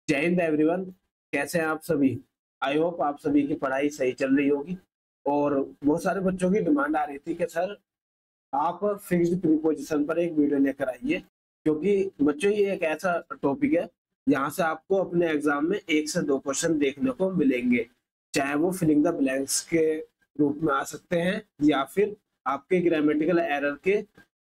जय हिंद एवरीवन। कैसे हैं आप सभी? आई होप आप सभी की पढ़ाई सही चल रही होगी। और बहुत सारे बच्चों की डिमांड आ रही थी कि सर आप फिक्स्ड प्रीपोजिशन पर एक वीडियो लेकर आइए, क्योंकि बच्चों ये एक ऐसा टॉपिक है जहाँ से आपको अपने एग्जाम में 1 से 2 क्वेश्चन देखने को मिलेंगे। चाहे वो फिलिंग द ब्लैंक्स के रूप में आ सकते हैं या फिर आपके ग्रामेटिकल एरर के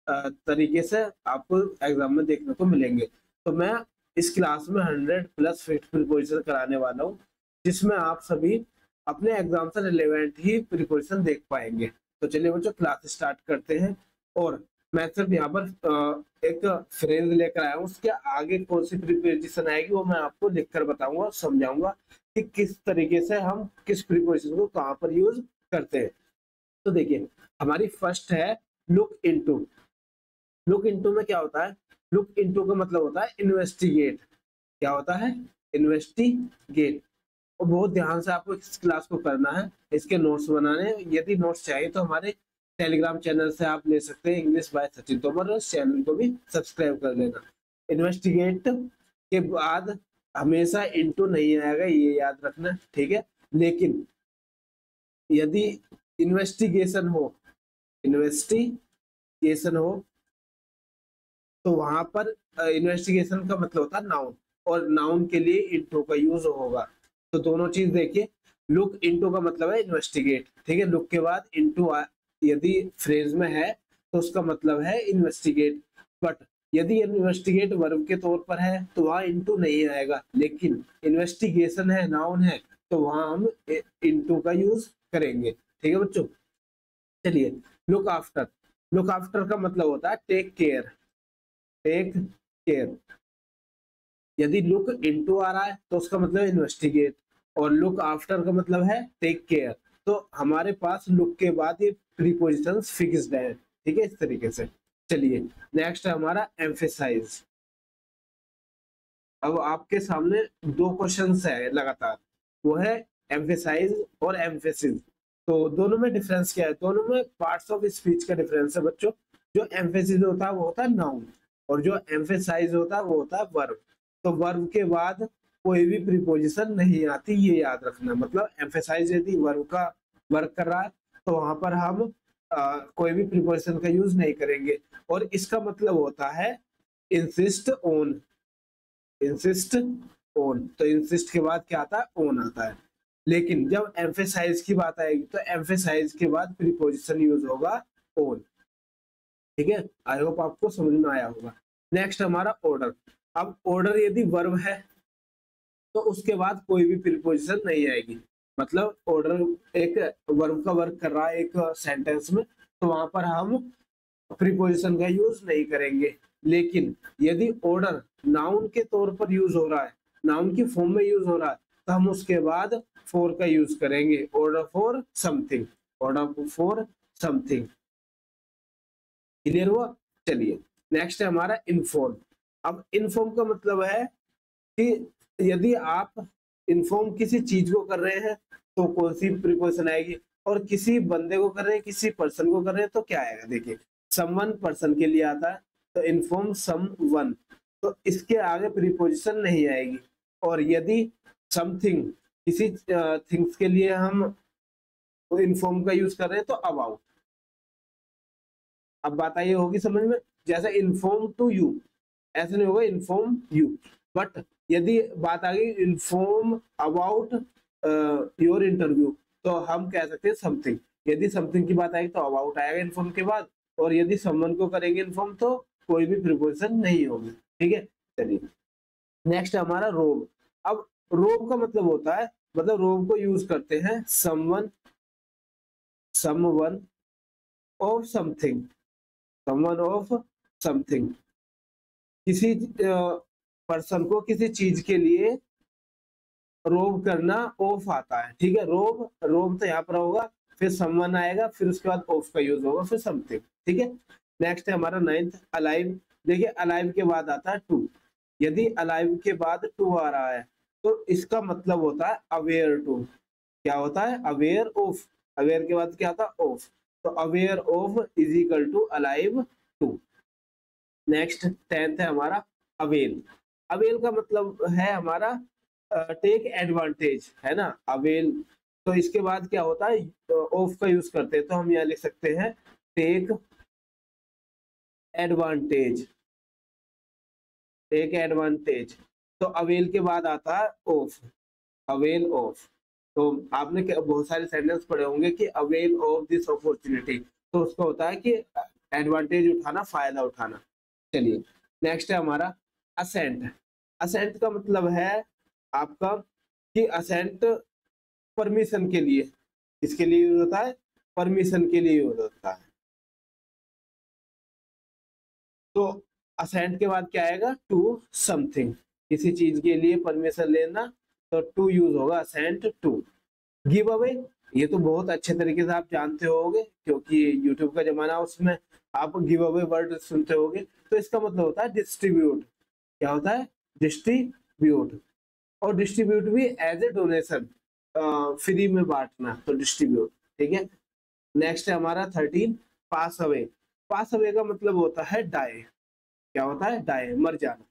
तरीके से आपको एग्जाम में देखने को मिलेंगे। तो मैं इस क्लास में 100+ फिक्स्ड प्रीपोजिशन कराने वाला हूँ, जिसमें आप सभी अपने एग्जाम से रिलेवेंट ही प्रीपोजिशन देख पाएंगे। तो चलिए बच्चों क्लास स्टार्ट करते हैं। और मैं सिर्फ यहाँ पर एक फ्रेज लेकर आया हूँ, उसके आगे कौन सी प्रीपोजिशन आएगी वो मैं आपको लिखकर बताऊंगा और समझाऊंगा कि किस तरीके से हम किस प्रीपोजिशन को कहाँ पर यूज करते हैं। तो देखिए, हमारी फर्स्ट है लुक इनटू। लुक इनटू में क्या होता है? लुक इनटू का मतलब होता है इन्वेस्टिगेट। क्या होता है? इन्वेस्टिगेट। और बहुत ध्यान से आपको इस क्लास को करना है, इसके नोट्स बनाने हैं। यदि नोट्स चाहिए तो हमारे टेलीग्राम चैनल से आप ले सकते हैं, इंग्लिश बाय सचिन तोमर। इस चैनल को भी सब्सक्राइब कर लेना। इन्वेस्टिगेट के बाद हमेशा इनटू नहीं आएगा, ये याद रखना, ठीक है। लेकिन यदि इन्वेस्टिगेशन हो, इन्वेस्टिगेशन हो तो वहां पर इन्वेस्टिगेशन का मतलब होता है नाउन, और नाउन के लिए इनटू का यूज होगा। तो दोनों चीज देखिए, लुक इनटू का मतलब है इन्वेस्टिगेट, ठीक है। लुक के बाद इनटू यदि फ्रेज में है तो उसका मतलब है इन्वेस्टिगेट। बट यदि इन्वेस्टिगेट वर्ब के तौर पर है तो वहां इनटू नहीं आएगा, लेकिन इन्वेस्टिगेशन है, नाउन है, तो वहां हम इनटू का यूज करेंगे, ठीक है बच्चों। चलिए, लुक आफ्टर। लुक आफ्टर का मतलब होता है टेक केयर, टेक केयर। यदि लुक इनटू आ रहा है तो उसका मतलब इन्वेस्टिगेट, और लुक आफ्टर का मतलब है टेक केयर। तो हमारे पास लुक के बाद ये प्रीपोजिशंस फिक्स्ड है, ठीक है, इस तरीके से। चलिए, नेक्स्ट है हमारा एम्फेसाइज। अब आपके सामने 2 क्वेश्चंस है लगातार, वो है एम्फेसाइज और एम्फेसिस। तो दोनों में डिफरेंस क्या है? दोनों में पार्ट्स ऑफ स्पीच का डिफरेंस है बच्चों। जो एम्फेसिस होता है वो होता है नाउन, और जो एम्फेसाइज होता है वो होता है वर्ब। तो वर्ब के बाद कोई भी प्रीपोजिशन नहीं आती, ये याद रखना। मतलब एम्फेसाइज यदि वर्ब का वर्क कर रहा है तो वहां पर हम कोई भी प्रीपोजिशन का यूज नहीं करेंगे। और इसका मतलब होता है इंसिस्ट ऑन, इंसिस्ट ऑन। तो इंसिस्ट के बाद क्या आता है? ऑन आता है। लेकिन जब एम्फेसाइज की बात आएगी तो एम्फेसाइज के बाद प्रीपोजिशन यूज होगा ऑन, ठीक है। आई होप आपको समझ में आया होगा। नेक्स्ट हमारा ऑर्डर। अब ऑर्डर यदि वर्ब है तो उसके बाद कोई भी प्रीपोजिशन नहीं आएगी। मतलब ऑर्डर एक वर्ब का वर्क कर रहा है एक सेंटेंस में, तो वहां पर हम प्रीपोजिशन का यूज नहीं करेंगे। लेकिन यदि ऑर्डर नाउन के तौर पर यूज हो रहा है, नाउन की फॉर्म में यूज हो रहा है, तो हम उसके बाद फॉर का यूज करेंगे। Order for something, order for something. Clear हुआ? चलिए, नेक्स्ट है हमारा इन्फॉर्म। अब इन्फॉर्म का मतलब है कि यदि आप इन्फॉर्म किसी चीज को कर रहे हैं तो कौन सी प्रीपोजिशन आएगी, और किसी बंदे को कर रहे हैं, किसी पर्सन को कर रहे हैं तो क्या आएगा? देखिए, समवन पर्सन के लिए आता है तो इन्फॉर्म समवन, तो इसके आगे प्रीपोजिशन नहीं आएगी। और यदि समथिंग किसी थिंग्स के लिए हम इन्फॉर्म का यूज कर रहे हैं तो अबाउट। अब बात आई होगी समझ में, जैसे इन्फॉर्म टू यू, ऐसे नहीं होगा इन्फॉर्म यू। बट यदि बात आ गई इन्फॉर्म अबाउट योर इंटरव्यू, तो हम कह सकते हैं समथिंग। यदि समथिंग की बात आएगी तो अबाउट आएगा इन्फॉर्म के बाद, और यदि समवन को करेंगे इन्फॉर्म तो कोई भी प्रीपोजिशन नहीं होगी, ठीक है। चलिए, नेक्स्ट हमारा रोब। अब रोब का मतलब होता है, मतलब रोब को यूज करते हैं someone, someone of something, someone of something. किसी पर्सन को किसी चीज के लिए रोब करना ऑफ आता है, ठीक है। रोब, रोब तो यहाँ पर होगा, फिर समवन आएगा, फिर उसके बाद ऑफ का यूज होगा, फिर समथिंग, ठीक है। नेक्स्ट है हमारा 9th अलाइव। देखिए, अलाइव के बाद आता है टू। यदि अलाइव के बाद टू आ रहा है तो इसका मतलब होता है अवेयर टू। क्या होता है? Aware of. अवेयर के बाद क्या आता है? ऑफ। तो aware of is equal to alive to. Next 10th है हमारा अवेल। अवेल का मतलब है हमारा टेक एडवांटेज, है ना, अवेल। तो इसके बाद क्या होता है, ऑफ का यूज करते हैं, तो हम यहाँ लिख सकते हैं टेक एडवांटेज, टेक एडवांटेज। तो अवेल के बाद आता है ऑफ, अवेल ऑफ। तो आपने बहुत सारे सेंटेंस पढ़े होंगे कि अवेल ऑफ दिस अपॉर्चुनिटी, तो उसका होता है कि एडवांटेज उठाना, फायदा उठाना। चलिए नेक्स्ट है हमारा असेंट। असेंट का मतलब है आपका कि असेंट परमिशन के लिए, किसके लिए यूज होता है, परमिशन के लिए यूज होता है। तो असेंट के बाद क्या आएगा, टू समथिंग, किसी चीज के लिए परमिशन लेना, तो टू यूज होगा, असेंट टू। गिव अवे, ये तो बहुत अच्छे तरीके से आप जानते होगे क्योंकि यूट्यूब का जमाना, उसमें आप गिव अवे वर्ड सुनते होगे। तो इसका मतलब होता है डिस्ट्रीब्यूट, क्या होता है, डिस्ट्रीब्यूट। और डिस्ट्रीब्यूट भी एज ए डोनेशन, फ्री में बांटना, तो डिस्ट्रीब्यूट, ठीक है। नेक्स्ट है हमारा 13 पास अवे। पास अवे का मतलब होता है डाई, क्या होता है, डाई, मर जाना।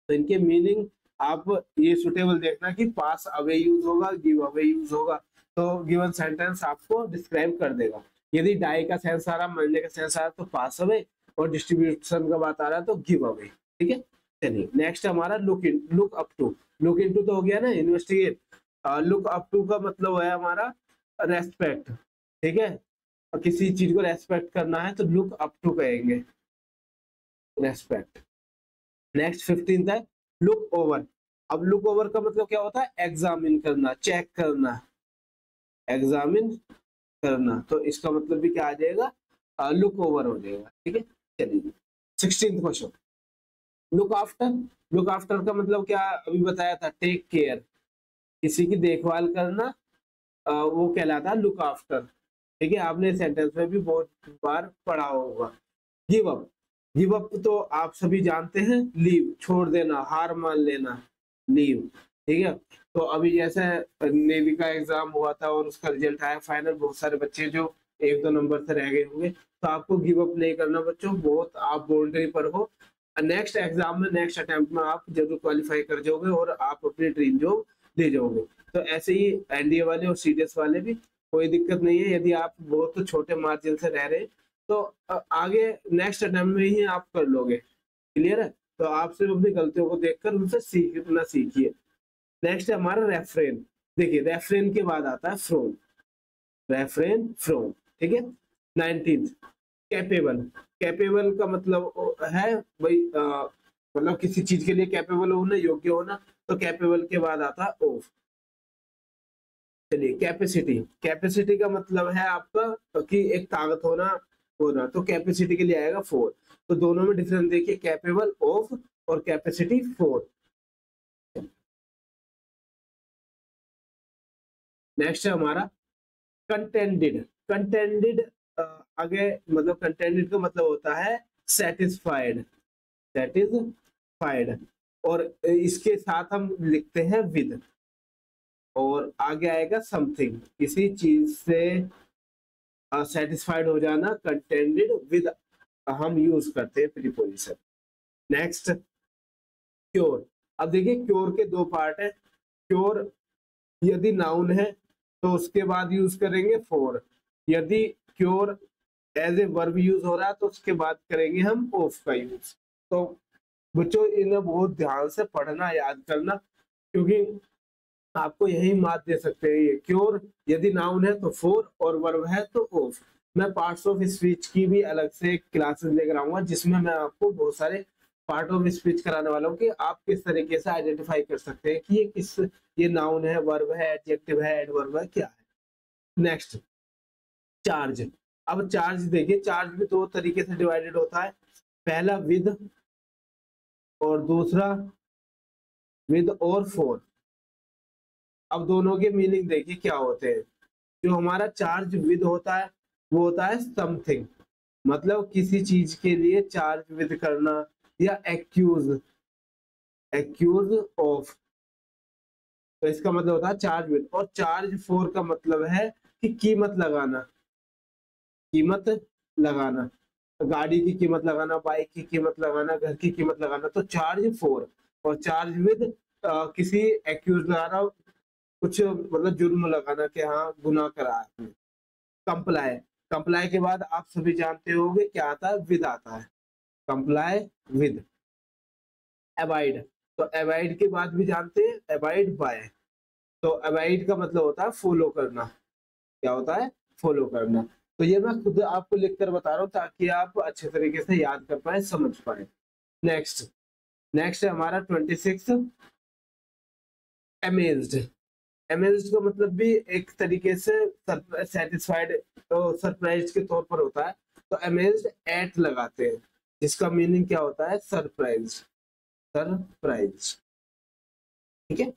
तो इनके मीनिंग आप ये सुटेबल देखना कि पास अवे यूज होगा, गिव अवे यूज होगा, तो गिवन सेंटेंस आपको डिस्क्राइब कर देगा। यदि डाई का सेंस आ रहा, मरने का सेंस आ रहा, तो पास अवे, और डिस्ट्रीब्यूशन का बात आ रहा है तो गिव अवे, ठीक है। चलिए नेक्स्ट हमारा look in, look up to. Look into तो हो गया ना, इन्वेस्टिगेट। लुक अप टू का मतलब है हमारा रेस्पेक्ट, ठीक है। और किसी चीज को रेस्पेक्ट करना है तो लुक अप टू कहेंगे, रेस्पेक्ट। नेक्स्ट 15 है लुक ओवर। अब लुक ओवर का मतलब क्या होता है, एग्जामिन करना, चेक करना, एग्जामिन करना। तो इसका मतलब भी क्या आ जाएगा, लुक ओवर हो जाएगा, ठीक है। चलिए 16th question, look after. Look after का मतलब क्या अभी बताया था, टेक केयर, किसी की देखभाल करना, वो कहलाता है लुक आफ्टर, ठीक है। आपने सेंटेंस में भी बहुत बार पढ़ा होगा। गिव अप, गिव अप तो आप सभी जानते हैं, लीव, छोड़ देना, हार मान लेना, लीव, ठीक है। तो अभी जैसे नेवी का एग्जाम हुआ था और उसका रिजल्ट आया फाइनल, बहुत सारे बच्चे जो 1-2 नंबर से रह गए होंगे, तो आपको गिव अप नहीं करना बच्चों, बहुत आप बाउंड्री पर हो। नेक्स्ट एग्जाम में, नेक्स्ट अटेम्प्ट में आप जरूर क्वालिफाई कर जाओगे और आप अपनी ड्रीम जॉब ले जाओगे। तो ऐसे ही एनडीए वाले और सीडीएस वाले भी, कोई दिक्कत नहीं है यदि आप बहुत छोटे मार्जिन से रह रहे हैं, तो आगे नेक्स्ट अटेम्प्ट में ही आप कर लोगे, क्लियर है। तो आप सिर्फ अपनी गलतियों को देखकर उनसे सीखना सीखिए। नेक्स्ट है हमारा रेफरेन। देखिए रेफरेन के बाद आता है फ्रॉम, रेफरेन फ्रॉम, ठीक है। 19th capable. कैपेबल का मतलब है भाई, मतलब किसी चीज के लिए कैपेबल होना, योग्य होना, तो कैपेबल के बाद आता है ऑफ। चलिए कैपेसिटी। कैपेसिटी का मतलब है आपका कि एक ताकत होना, होना, तो कैपेसिटी के लिए आएगा 4। तो दोनों में डिफरेंस देखिए, कैपेबल ऑफ और कैपेसिटी 4। नेक्स्ट है हमारा कंटेंडेड। कंटेंडेड आगे मतलब कंटेंडेड का मतलब होता है सेटिस्फाइड, सेटिस्फाइड, और इसके साथ हम लिखते हैं विद, और आगे आएगा समथिंग, किसी चीज से सेटिस्फाइड हो जाना, कंटेंडेड विद हम यूज करते हैं प्रीपोजिशन। Next cure. अब देखिए क्योर के दो पार्ट है। क्योर यदि नाउन है तो उसके बाद यूज करेंगे फॉर, यदि cure as a verb use हो रहा है तो उसके बाद करेंगे हम ऑफ का यूज। तो बच्चों इन्हें बहुत ध्यान से पढ़ना, याद करना, क्योंकि आपको यही मात दे सकते हैं ये। क्योर यदि नाउन है तो फोर, और वर्ब है तो ऑफ। मैं पार्ट्स ऑफ स्पीच की भी अलग से क्लासेस लेकर आऊंगा जिसमें मैं आपको बहुत सारे पार्ट ऑफ स्पीच कराने वाला हूँ कि आप किस तरीके से आइडेंटिफाई कर सकते हैं कि ये किस, ये नाउन है, वर्ब है, एडजेक्टिव है, एडवर्ब है, क्या है। Next charge. अब चार्ज देखिए, चार्ज भी दो तरीके से डिवाइडेड होता है, पहला विद और दूसरा विद और फॉर। अब दोनों के मीनिंग देखिए क्या होते हैं। जो हमारा चार्ज विद होता है वो होता है समथिंग, मतलब किसी चीज के लिए चार्ज विद करना, या एक्यूज, एक्यूज ऑफ, तो इसका मतलब होता है चार्ज विद। और चार्ज फॉर का मतलब है कि कीमत लगाना, कीमत लगाना, गाड़ी की कीमत लगाना, बाइक की कीमत लगाना, घर की कीमत लगाना, तो चार्ज फॉर। और चार्ज विद किसी एक्यूज लगाना, कुछ मतलब जुर्म लगाना कि हाँ गुनाह करा है। कंप्लाई, कंप्लाई के बाद आप सभी जानते होंगे क्या आता है, विद आता है, कंप्लाई विद। अवॉइड, तो अवॉइड के बाद भी जानते हैं अवॉइड बाय, तो अवॉइड का मतलब होता है फॉलो करना, क्या होता है, फॉलो करना। तो ये मैं खुद आपको लिखकर बता रहा हूँ ताकि आप अच्छे तरीके से याद कर पाए, समझ पाए। नेक्स्ट, नेक्स्ट है हमारा 26 अमेज्ड। अमेज्ड का मतलब भी एक तरीके से सेटिस्फाइड, तो सरप्राइज के तौर पर होता है, तो अमेज्ड एट लगाते हैं, जिसका मीनिंग क्या होता है, सरप्राइज, सरप्राइज। ठीक है।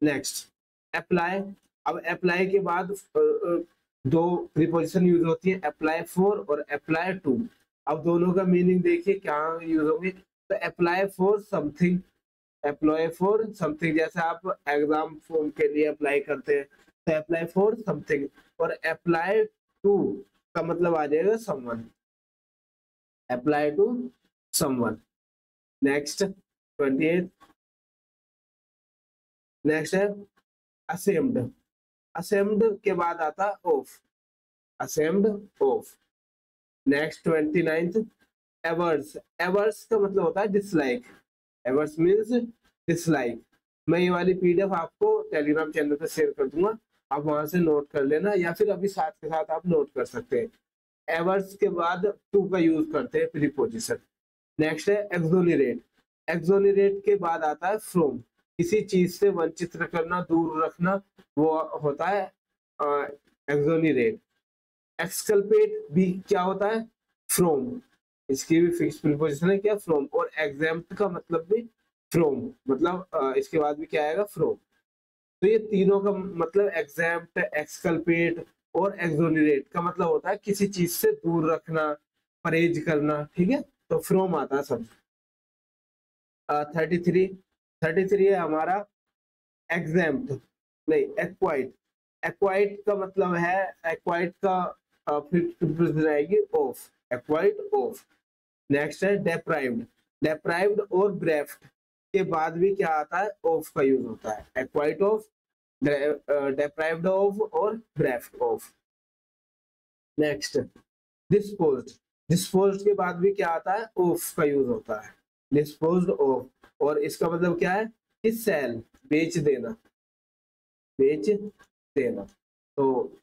नेक्स्ट अप्लाई, अब अप्लाई के बाद दो प्रीपोजिशन यूज होती है, अप्लाई फॉर और अप्लाई टू। अब दोनों का मीनिंग देखिए क्या यूज होंगे, तो apply for something, apply for something, जैसे आप एग्जाम फॉर्म के लिए अप्लाई करते हैं तो अप्लाई फॉर समथिंग, और अप्लाई टू का मतलब आ जाएगा someone, apply to someone. Next 28, next है असेम्ड, असेम्ड के बाद आता of, assumed of. Next 29 averse, averse का मतलब होता है डिसलाइक, एवर्स मीन्स डिसलाइक। मैं ये वाली पीडीएफ आपको टेलीग्राम चैनल पर शेयर कर दूंगा, आप वहां से नोट कर लेना, या फिर अभी साथ के साथ आप नोट कर सकते हैं। एवर्स के बाद टू का यूज करते हैं प्रीपोजिशन। नेक्स्ट है एक्सोनरेट, एक्सोनरेट के बाद आता है फ्रॉम, किसी चीज से वंचित करना, दूर रखना, वो होता है एक्सोनरेट। एक्सकल्पेट भी क्या होता है, फ्रॉम, इसकी भी फिक्स प्रीपोजिशन है क्या, फ्रॉम। और एग्जेम्प्ट का मतलब भी फ्रॉम, मतलब इसके बाद भी क्या आएगा, फ्रॉम। तो ये तीनों का मतलब एग्जेम्प्ट, एक्सकल्पेट और एक्सोनरेट का मतलब होता है किसी चीज से दूर रखना, परहेज करना। ठीक है, तो फ्रॉम आता है सब। 33, 33 है हमारा एग्जेम्प्ट, नहीं एक्वाइट, एक्वाइट का मतलब है, एक्वाइट का फिर आएगी ऑफ, एक्वाइट ऑफ। नेक्स्ट है डेप्राइव्ड, डेप्राइव्ड और ब्रेफ्ट के बाद भी क्या आता है, ऑफ का यूज होता है, एक्वाइट ऑफ, डेप्राइव्ड ऑफ और ब्रेफ्ट ऑफ। नेक्स्ट डिस्पोज्ड, डिस्पोज्ड के बाद भी क्या आता है, ऑफ का यूज होता है, डिस्पोज्ड ऑफ। और इसका मतलब क्या है कि सेल, बेच देना, बेच देना। तो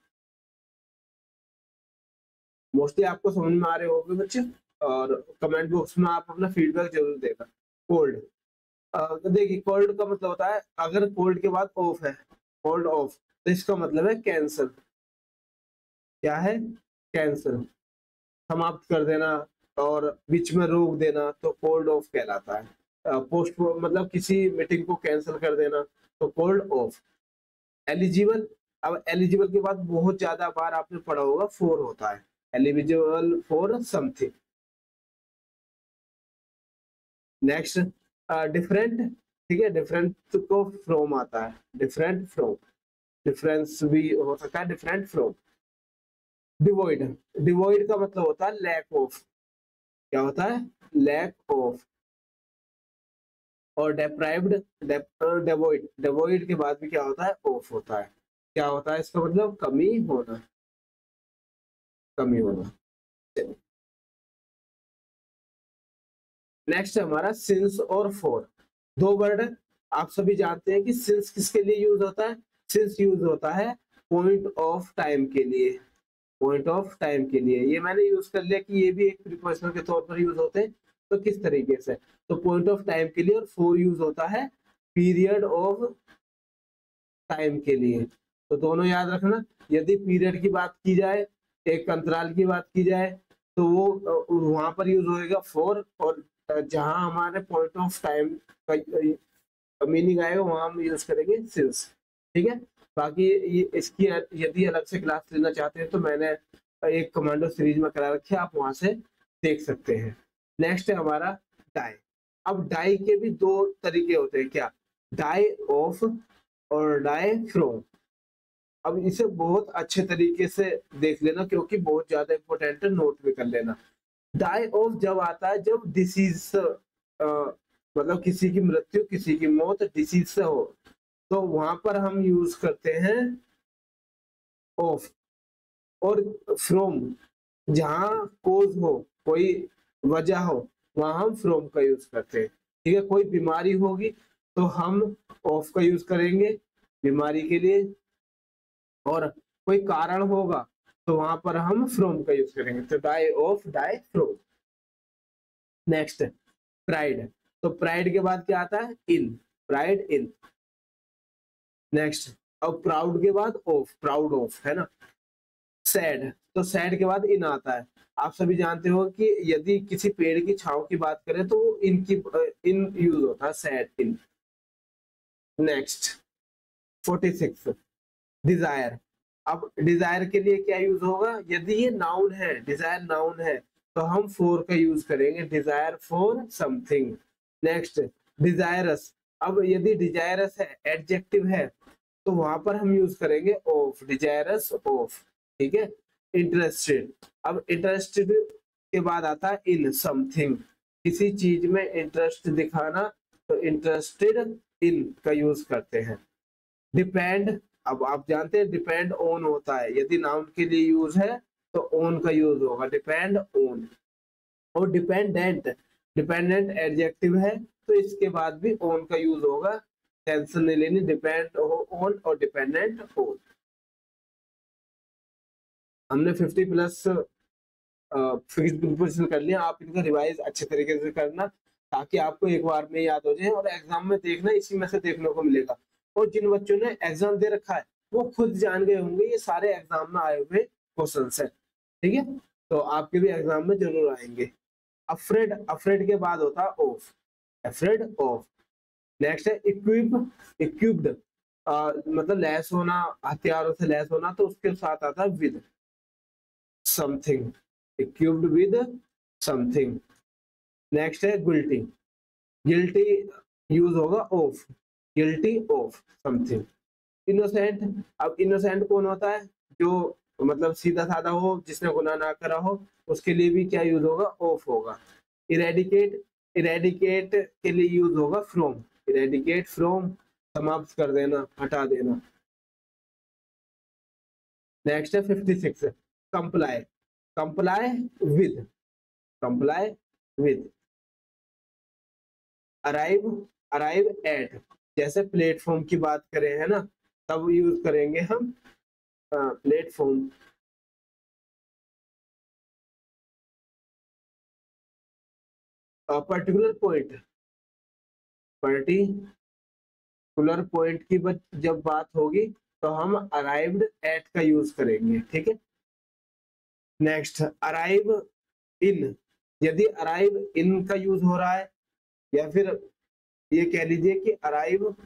मोस्टली आपको समझ में आ रहे होंगे बच्चे, और कमेंट बॉक्स में आप अपना फीडबैक जरूर देना। कोल्ड, देखिए कोल्ड का मतलब होता है, अगर कोल्ड के बाद ऑफ है, कोल्ड ऑफ, तो इसका मतलब है कैंसल, क्या है, कैंसल, समाप्त कर देना और बीच में रोक देना, तो कोल्ड ऑफ कहलाता है। पोस्ट मतलब किसी मीटिंग को कैंसिल कर देना, तो कोल्ड ऑफ। एलिजिबल, अब एलिजिबल के बाद बहुत ज्यादा बार आपने पढ़ा होगा, फॉर होता है, eligible for something. Next different, ठीक है, डिफरेंट को फ्रॉम आता है, डिफरेंट फ्रॉम, डिफरेंस भी हो सकता है, डिफरेंट फ्रॉम। डिवॉइड, डिवॉइड का मतलब होता है लैक ऑफ, क्या होता है, लैक ऑफ। और डेप्राइव्ड, डेवॉइड, डेवॉइड के बाद भी क्या होता है, ऑफ होता है, क्या होता है इसका मतलब, कमी होना, कमी होना। नेक्स्ट हमारा सिंस और फॉर, दो वर्ड आप सभी जानते हैं कि सिंस किसके लिए यूज होता है, सिंस यूज होता है पॉइंट ऑफ टाइम के लिए, पॉइंट ऑफ टाइम के लिए। ये मैंने यूज कर लिया कि ये भी एक प्रीपोजिशन के तौर पर यूज होते हैं, तो किस तरीके से, तो पॉइंट ऑफ टाइम के लिए। और फॉर यूज होता है पीरियड ऑफ टाइम के लिए, तो दोनों याद रखना। यदि पीरियड की बात की जाए, एक अंतराल की बात की जाए, तो वो वहां पर यूज होएगा फॉर, और जहां हमारे पॉइंट ऑफ टाइम का मीनिंग आएगा वहां हम यूज करेंगे सिंस। ठीक है, बाकी ये इसकी यदि अलग से क्लास लेना चाहते हैं तो मैंने एक कमांडो सीरीज में करा रखी है, आप वहां से देख सकते हैं। नेक्स्ट है हमारा डाई, अब डाई के भी दो तरीके होते हैं, क्या, डाई ऑफ और डाई फ्रॉम। अब इसे बहुत अच्छे तरीके से देख लेना क्योंकि बहुत ज्यादा इंपॉर्टेंट है, नोट भी कर लेना। डाई ऑफ जब आता है जब डिसीज मतलब किसी की मृत्यु, किसी की मौत डिसीज से हो, तो वहां पर हम यूज करते हैं ऑफ। और फ्रॉम, जहां कोज हो, कोई वजह हो, वहां हम फ्रॉम का यूज करते हैं। ठीक है, कोई बीमारी होगी तो हम ऑफ का यूज करेंगे बीमारी के लिए, और कोई कारण होगा तो वहां पर हम फ्रॉम का यूज करेंगे। तो die of, die from. Next pride, तो प्राइड के बाद क्या आता है? In, pride in. नेक्स्ट, अब प्राउड के बाद ऑफ, प्राउड ऑफ, है ना। सैड, तो सैड के बाद इन आता है। आप सभी जानते हो कि यदि किसी पेड़ की छांव की बात करें तो वो इनकी इन यूज होता है, सैड, इन। Next 46 desire. अब डिजायर के लिए क्या यूज होगा? यदि ये नाउन है, डिजायर नाउन है, तो हम फॉर का यूज करेंगे, desire for something. Next desirous, अब यदि डिजायरस है, एडजेक्टिव है, तो वहां पर हम यूज करेंगे ऑफ, डिजायरस ऑफ। ठीक है। इंटरेस्टेड, अब इंटरेस्टेड के बाद आता है इन समथिंग, किसी चीज में इंटरेस्ट दिखाना, तो इंटरेस्टेड इन का यूज करते हैं। डिपेंड, अब आप जानते हैं डिपेंड ऑन होता है, यदि नाउन के लिए यूज है तो ऑन का यूज होगा, डिपेंड ऑन। और डिपेंडेंट, डिपेंडेंट एडजेक्टिव है तो इसके बाद भी ऑन का यूज होगा, टेंशन नहीं लेनी, डिपेंड ऑन और डिपेंडेंट ऑन। हमने 50 प्लस फिक्स्ड प्रिपोजिशन कर लिया, आप इनका रिवाइज अच्छे तरीके से करना ताकि आपको एक बार में याद हो जाए, और एग्जाम में देखना इसी में से देखने को मिलेगा। और जिन बच्चों ने एग्जाम दे रखा है वो खुद जान गए होंगे ये सारे एग्जाम में आए हुए क्वेश्चन है। ठीक है, तो आपके भी एग्जाम में जरूर आएंगे। अफ्रेड, अफ्रेड के बाद होता है ऑफ, अफ्रेड ऑफ। नेक्स्ट है इक्विप, इक्विप्ड, मतलब लैस होना, हथियारों से लैस होना, तो उसके साथ आता है with something, equipped with something. Next है गिल्टी, गिल्टी यूज होगा of, guilty of something. Innocent, अब इनोसेंट कौन होता है? जो मतलब सीधा साधा हो, जिसने गुनाह ना करा हो, उसके लिए भी क्या यूज होगा? ऑफ होगा। इरेडिकेट, इरेडिकेट के लिए यूज होगा फ्रॉम, इरेडिकेट फ्रॉम, समाप्त कर देना, हटा देना। नेक्स्ट है 56 comply, comply with, comply with. Arrive, arrive at, जैसे प्लेटफॉर्म की बात करें है ना, तब यूज करेंगे हम platform. Particular point, particular point की जब बात होगी तो हम अराइव्ड एट का यूज करेंगे। ठीक है। नेक्स्ट अराइव इन, यदि अराइव इन का यूज हो रहा है, या फिर ये कह लीजिए कि अराइव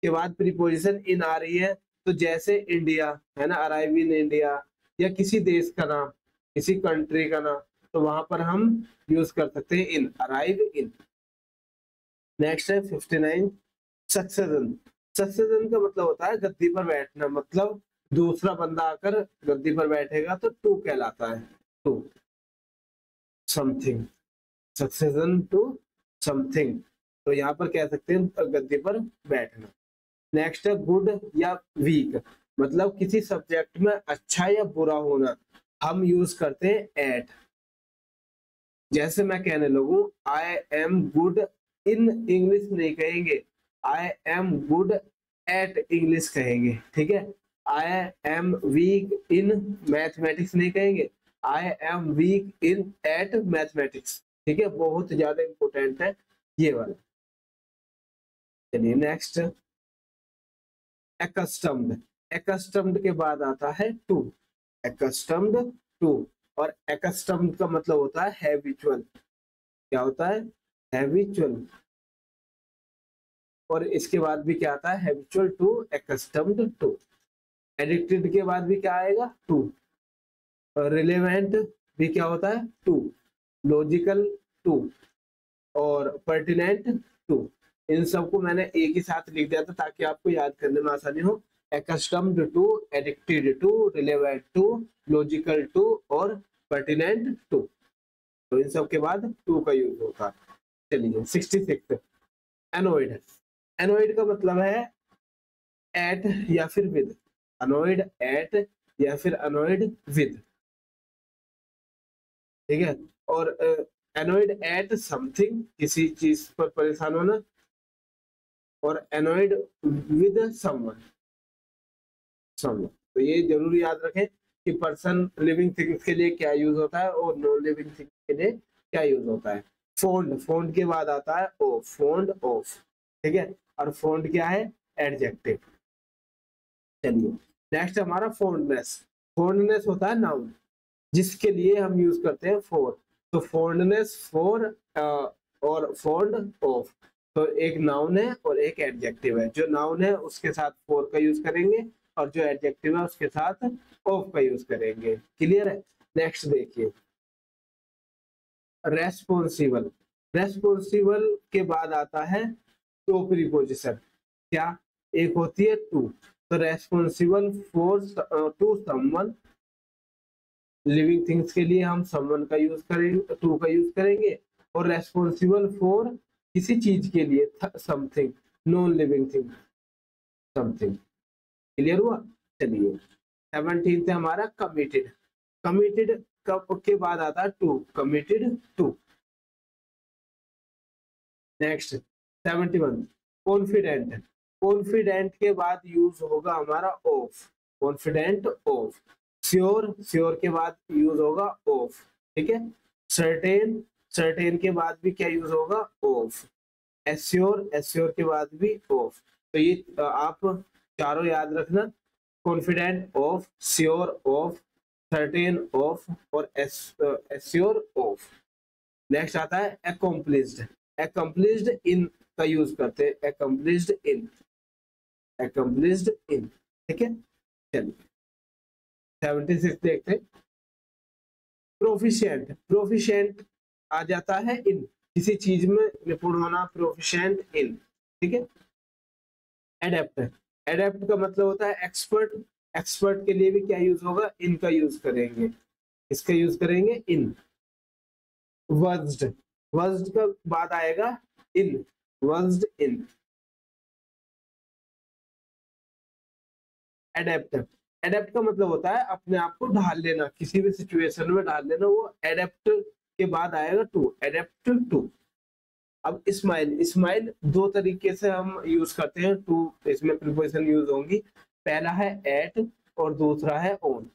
के बाद प्रीपोजिशन इन आ रही है, तो जैसे इंडिया है ना, अराइव इन इंडिया, या किसी देश का नाम, किसी कंट्री का नाम, तो वहां पर हम यूज कर सकते हैं इन, अराइव इन। नेक्स्ट है 59 सक्सेशन, सक्सेशन का मतलब होता है गद्दी पर बैठना, मतलब दूसरा बंदा आकर गद्दी पर बैठेगा तो टू कहलाता है, to something, succession to something, तो यहाँ पर कह सकते हैं गद्दी पर बैठना। नेक्स्ट है गुड या वीक, मतलब किसी सब्जेक्ट में अच्छा या बुरा होना, हम यूज करते हैं एट। जैसे मैं कहने लगूं I am good in English नहीं कहेंगे, I am good at English कहेंगे। ठीक है। I am weak in mathematics नहीं कहेंगे, I am weak in at mathematics. ठीक है, बहुत ज्यादा इंपॉर्टेंट है ये वाला। चलिए नेक्स्ट accustomed, accustomed के बाद आता है टू, accustomed टू, और accustomed का मतलब होता है हैबिचुअल, क्या होता है? हैबिचुअल। और इसके बाद भी क्या आता है? Habitual to, accustomed to. Addicted के बाद भी क्या आएगा? टू। रिलेवेंट भी क्या होता है? टू। लॉजिकल टू, और पर्टिनेंट टू। इन सबको मैंने एक ही साथ लिख दिया था ताकि आपको याद करने में आसानी हो। accustomed to, addicted to, relevant to, logical to और pertinent to, तो इन सब के बाद टू का यूज होता है। चलिए 66 एनोइड। एनोइड का मतलब है एट या फिर विद, अनोइड एट या फिर अनोइड विद, ठीक है। और एनोइड एट समथिंग, किसी चीज पर परेशान होना, और एनोइड विद समवन, समवन। तो ये जरूर याद रखें कि पर्सन लिविंग थिंग्स के लिए क्या यूज होता है और नॉन लिविंग थिंग्स के लिए क्या यूज होता है। फोन्ड, फोन्ड के बाद आता है ओ, फोन्ड ऑफ, ठीक है। और फोन्ड क्या है, एडजेक्टिव। चलिए नेक्स्ट हमारा फोन्डनेस। फोन्डनेस होता है नाउन, जिसके लिए हम यूज करते हैं फॉर। तो फोन्डनेस फॉर और फोन्ड ऑफ, तो एक नाउन है और एक एडजेक्टिव है। जो नाउन है उसके साथ फॉर का यूज करेंगे और जो एडजेक्टिव है उसके साथ ऑफ का यूज करेंगे। क्लियर है। नेक्स्ट देखिए रेस्पॉन्सिबल। रेस्पॉन्सिबल के बाद आता है टू प्रीपोजिशन। क्या, एक होती है टू, तो responsible for to someone, living things के लिए हम समवन का यूज करेंगे, टू का यूज करेंगे। और रेस्पॉन्सिबल फॉर किसी चीज के लिए something, non living thing, something. Clear हुआ। चलिए 17 है हमारा कमिटेड। कमिटेड के बाद आता है to, committed to. Next 71 confident. Confident के बाद यूज होगा हमारा of, confident of. Sure, sure के बाद यूज होगा ऑफ, ठीक है। सर्टेन, सर्टेन के बाद भी क्या यूज होगा, ऑफ। एश्योर, एश्योर के बाद भी ऑफ। तो ये आप चारों याद रखना, confident of, sure of, certain of और एश्योर ऑफ। नेक्स्ट आता है अकम्प्लिश्ड। अकम्प्लिश्ड इन का यूज करते हैं, अकम्प्लिश्ड इन, अकम्प्लिश्ड इन, ठीक है। चलिए 76 देखते हैं प्रोफिशिएंट। प्रोफिशिएंट आ जाता है इन, किसी चीज में निपुण होना, प्रोफिशिएंट इन, ठीक है। एडेप्ट, एडेप्ट का मतलब होता है एक्सपर्ट। एक्सपर्ट के लिए भी क्या यूज होगा, इन का यूज करेंगे, इसका यूज करेंगे इन। वर्स्ड, वर्स्ड का बाद आएगा इन, वर्स्ड इन। एडेप्ट, एडेप्ट का मतलब होता है अपने आप को ढाल लेना, किसी भी सिचुएशन में ढाल लेना, वो एडेप्ट के बाद आएगा टू, एडेप्ट टू। अब स्माइल, स्माइल दो तरीके से हम यूज करते हैं टू, इसमें प्रीपोजिशन यूज होंगी। पहला है एट और दूसरा है ऑन।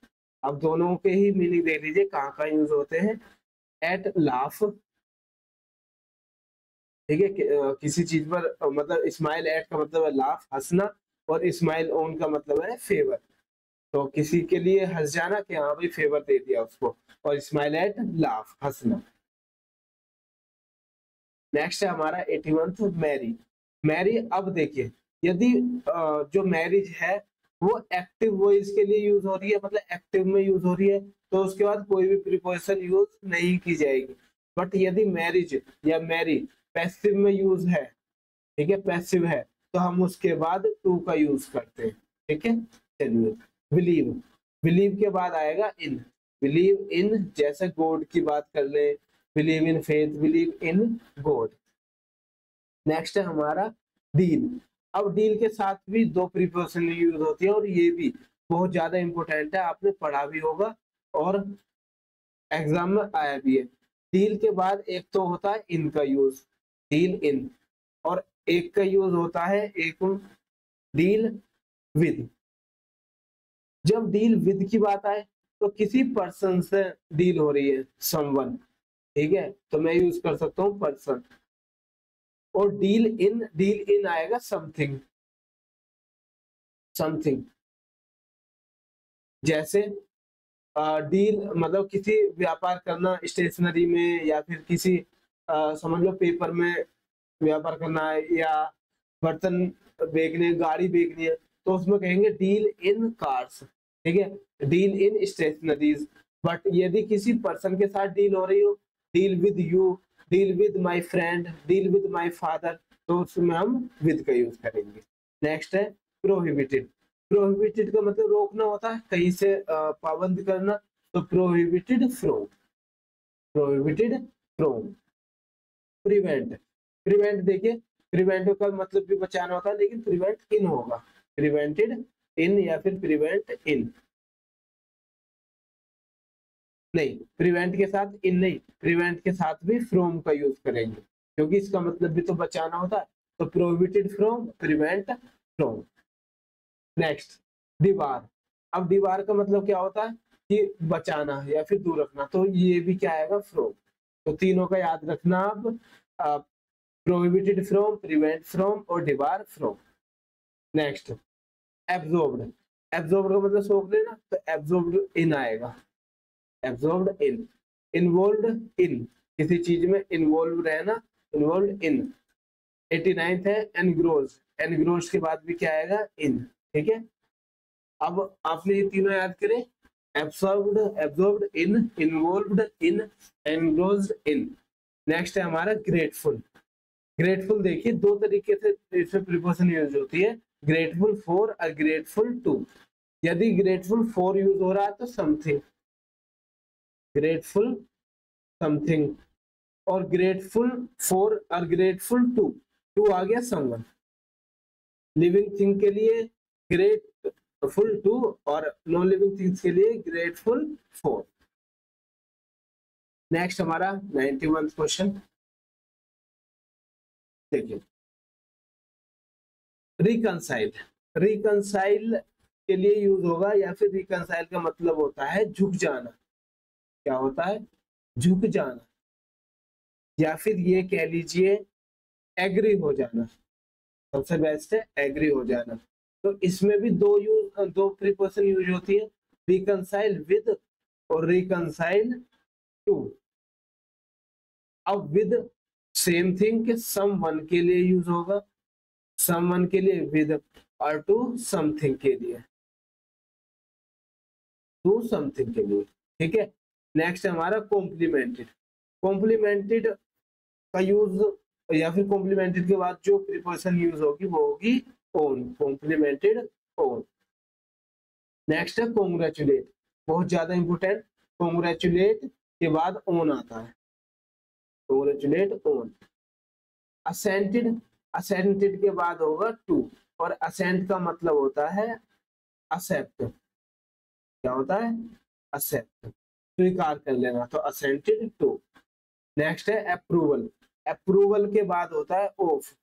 अब दोनों के ही मीनिंग देख लीजिए कहाँ कहाँ यूज होते हैं। एट लाफ, ठीक है, किसी चीज पर मतलब स्माइल एट का मतलब है लाफ, हंसना, और स्माइल ऑन का मतलब है फेवर। तो किसी के लिए हंस जाना कि हाँ भाई फेवर दे दिया उसको, और स्माइल एट लाफ, हंसना। नेक्स्ट है हमारा 81 मैरी। मैरी, अब देखिए यदि जो मैरिज है वो एक्टिव वॉइस के लिए यूज हो रही है, मतलब एक्टिव में यूज हो रही है, तो उसके बाद कोई भी प्रीपोजिशन यूज नहीं की जाएगी। बट यदि मैरिज या मैरी पैसिव में यूज है, ठीक है, पैसिव है, तो हम उसके बाद टू का यूज करते हैं, ठीक है। चलिए बिलीव, बिलीव के बाद आएगा इन। बिलीव इन, जैसे गॉड की बात कर ले, believe in faith, believe in God. Next है हमारा डील। अब डील के साथ भी दो प्रीपोजिशन यूज होती है, और ये भी बहुत ज्यादा इंपॉर्टेंट है, आपने पढ़ा भी होगा और एग्जाम में आया भी है। डील के बाद एक तो होता है इन का यूज, डील इन, और एक का यूज होता है एक डील विद। जब डील विद की बात आए तो किसी पर्सन से डील हो रही है, समवन, ठीक है, तो मैं यूज कर सकता हूँ पर्सन। और डील इन, डील इन आएगा समथिंग, समथिंग। जैसे डील मतलब किसी व्यापार करना स्टेशनरी में, या फिर किसी समझ लो पेपर में व्यापार करना है, या बर्तन बेचने, गाड़ी बेचनी है, तो उसमें कहेंगे डील इन कार्स, ठीक है, डील इन स्टेशनरीज। बट यदि किसी पर्सन के साथ डील हो रही हो, deal with you, deal with my friend, deal with my father, तो उसमें हम विद का यूज करेंगे। नेक्स्ट है प्रोहिबिटेड। प्रोहिबिटेड का मतलब रोकना होता है, कहीं से पाबंद करना, तो prohibited from, prohibited from. Prevent, prevent देखिए, प्रिवेंट का मतलब भी बचाना होता है, लेकिन प्रिवेंट इन होगा, प्रिवेंटेड इन या फिर प्रिवेंट इन, नहीं प्रिवेंट के साथ इन नहीं, प्रिवेंट के साथ भी फ्रॉम का यूज करेंगे, क्योंकि इसका मतलब भी तो बचाना होता है, तो prohibited from, prevent from. Next दीवार, अब दीवार का मतलब क्या होता है कि बचाना या फिर दूर रखना, तो ये भी क्या आएगा फ्रॉम, तो तीनों का याद रखना आप, प्रोहिबिटेड फ्रॉम, प्रिवेंट फ्रॉम और दीवार फ्रॉम। नेक्स्ट एब्जॉर्ब्ड, एब्जॉर्ब्ड का मतलब सोख लेना, तो एब्जॉर्ब्ड इन आएगा, एब्जॉर्ब्ड इन, इन्वॉल्व्ड इन, किसी चीज में इन्वॉल्व रहना, इन्वॉल्व इन। 89th है एनग्रोज, एनग्रोज के बाद भी क्या आएगा इन, ठीक है। अब आपने ये तीनों याद करें, absorbed, absorbed in, involved in, engrossed in. Next है हमारा ग्रेटफुल, ग्रेटफुल देखिए दो तरीके से इसमें प्रीपोजिशन यूज होती है, ग्रेटफुल फॉर और ग्रेटफुल टू। यदि ग्रेटफुल फॉर यूज हो रहा है तो समथिंग, ग्रेटफुल समथिंग, और ग्रेटफुल फॉर और ग्रेटफुल टू, टू आ गया समवन, लिविंग थिंग के लिए ग्रेटफुल टू और नॉन लिविंग थिंग्स के लिए ग्रेटफुल फॉर। नेक्स्ट हमारा 91 क्वेश्चन देखिए, रिकंसाइल, रिकंसाइल के लिए यूज होगा या फिर रिकंसाइल का मतलब होता है झुक जाना, क्या होता है झुक जाना, या फिर ये कह लीजिए एग्री हो जाना, सबसे बेस्ट है एग्री हो जाना। तो इसमें भी दो प्रीपोजिशन यूज होती है, रिकंसाइल विद और रिकंसाइल टू। अब विद सेम थिंग के समवन के लिए यूज होगा, समवन के लिए विद, और टू समथिंग के लिए, टू समथिंग के लिए, ठीक है। नेक्स्ट है हमारा कॉम्प्लीमेंटेड, कॉम्प्लीमेंटेड का यूज या फिर कॉम्प्लीमेंटेड के बाद जो प्रीपोजिशन यूज होगी वो होगी ओन, कॉम्प्लीमेंटेड ओन। नेक्स्ट है कॉन्ग्रेचुलेट, बहुत ज्यादा इंपोर्टेंट, कॉन्ग्रेचुलेट के बाद ओन आता है, कॉन्ग्रेचुलेट ओन। असेंटेड, असेंटेड के बाद होगा टू, और असेंट का मतलब होता है एक्सेप्ट, क्या होता है एक्सेप्ट, स्वीकार कर लेना, तो असेंटेड टू। नेक्स्ट है अप्रूवल, अप्रूवल के बाद होता है of,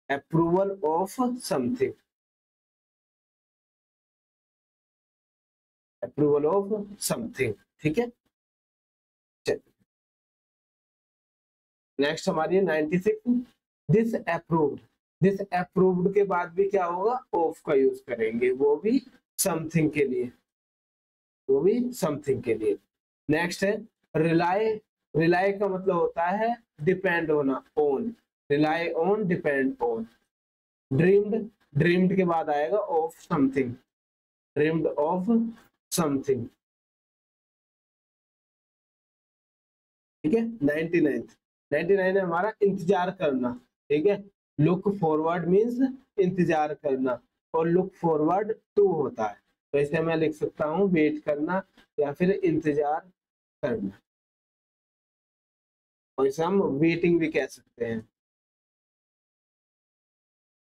approval of something, approval of something, ठीक है। नेक्स्ट हमारी 96 दिस अप्रूव्ड, दिस अप्रूव्ड के बाद भी क्या होगा ऑफ का यूज करेंगे, वो भी समथिंग के लिए, वो भी समथिंग के लिए। नेक्स्ट है रिलाई, रिलाई का मतलब होता है डिपेंड होना, on, rely on, depend on. Dreamed, dreamed के बाद आएगा of something, dreamed of something, ठीक है। 99 है हमारा इंतजार करना, ठीक है। लुक फॉरवर्ड मीन्स इंतजार करना, और लुक फॉरवर्ड टू होता है, तो इसे मैं लिख सकता हूँ वेट करना या फिर इंतजार करना, और इसे हम वेटिंग भी कह सकते हैं,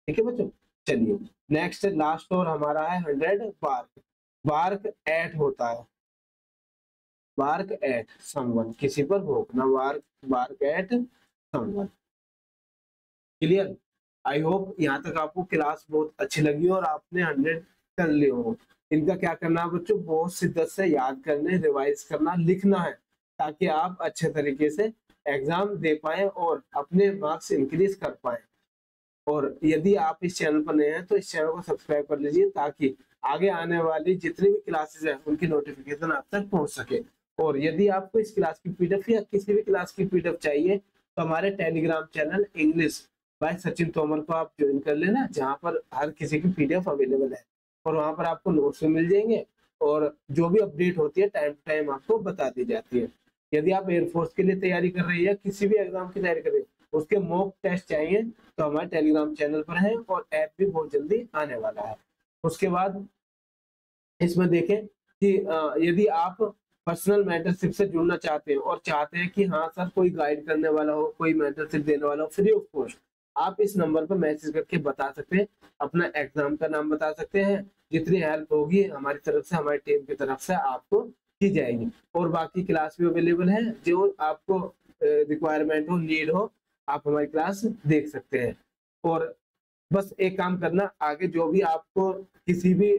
ठीक है बच्चों। चलिए नेक्स्ट लास्ट और हमारा है 100 बार्क, बार्क एट होता है, बार्क एट समवन, किसी पर भौंकना, bark, bark at someone. Clear, I hope यहाँ तक आपको क्लास बहुत अच्छी लगी और आपने 100 कर लिए हो। इनका क्या करना है बच्चों, बहुत शिद्दत से याद करने, रिवाइज करना, लिखना है, ताकि आप अच्छे तरीके से एग्जाम दे पाए और अपने मार्क्स इंक्रीज कर पाए। और यदि आप इस चैनल पर नए हैं तो इस चैनल को सब्सक्राइब कर लीजिए, ताकि आगे आने वाली जितनी भी क्लासेस हैं उनकी नोटिफिकेशन आप तक पहुंच सके। और यदि आपको इस क्लास की पीडीएफ या किसी भी क्लास की पीडीएफ चाहिए तो हमारे Telegram channel English by Sachin Tomar को आप ज्वाइन कर लेना, जहाँ पर हर किसी की पीडीएफ अवेलेबल है, और वहाँ पर आपको नोट्स भी मिल जाएंगे, और जो भी अपडेट होती है टाइम टू टाइम आपको बता दी जाती है। यदि आप एयरफोर्स के लिए तैयारी कर रही है, किसी भी एग्जाम की तैयारी कर रही है, उसके मॉक टेस्ट चाहिए तो हमारे टेलीग्राम चैनल पर है, और ऐप भी बहुत जल्दी आने वाला है। उसके बाद इसमें देखें कि यदि आप पर्सनल मेंटरशिप से जुड़ना चाहते हैं और चाहते हैं कि हाँ सर कोई गाइड करने वाला हो, कोई मेंटरशिप देने वाला हो फ्री ऑफ कॉस्ट, आप इस नंबर पर मैसेज करके बता सकते हैं, अपना एग्जाम का नाम बता सकते हैं। जितनी हेल्प होगी हमारी तरफ से, हमारी टीम की तरफ से आपको की जाएगी। और बाकी क्लास भी अवेलेबल है, जो आपको रिक्वायरमेंट हो, नीड हो, आप हमारी क्लास देख सकते हैं। और बस एक काम करना, आगे जो भी आपको किसी भी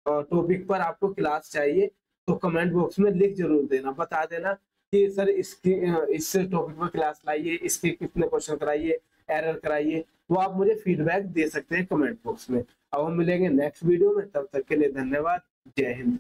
टॉपिक पर आपको क्लास चाहिए तो कमेंट बॉक्स में लिख जरूर देना, बता देना कि सर इसकी इस टॉपिक पर क्लास लाइए, इसके कितने क्वेश्चन कराइए, एरर कराइए। वो आप मुझे फीडबैक दे सकते हैं कमेंट बॉक्स में। अब हम मिलेंगे नेक्स्ट वीडियो में, तब तक के लिए धन्यवाद। जय हिंद।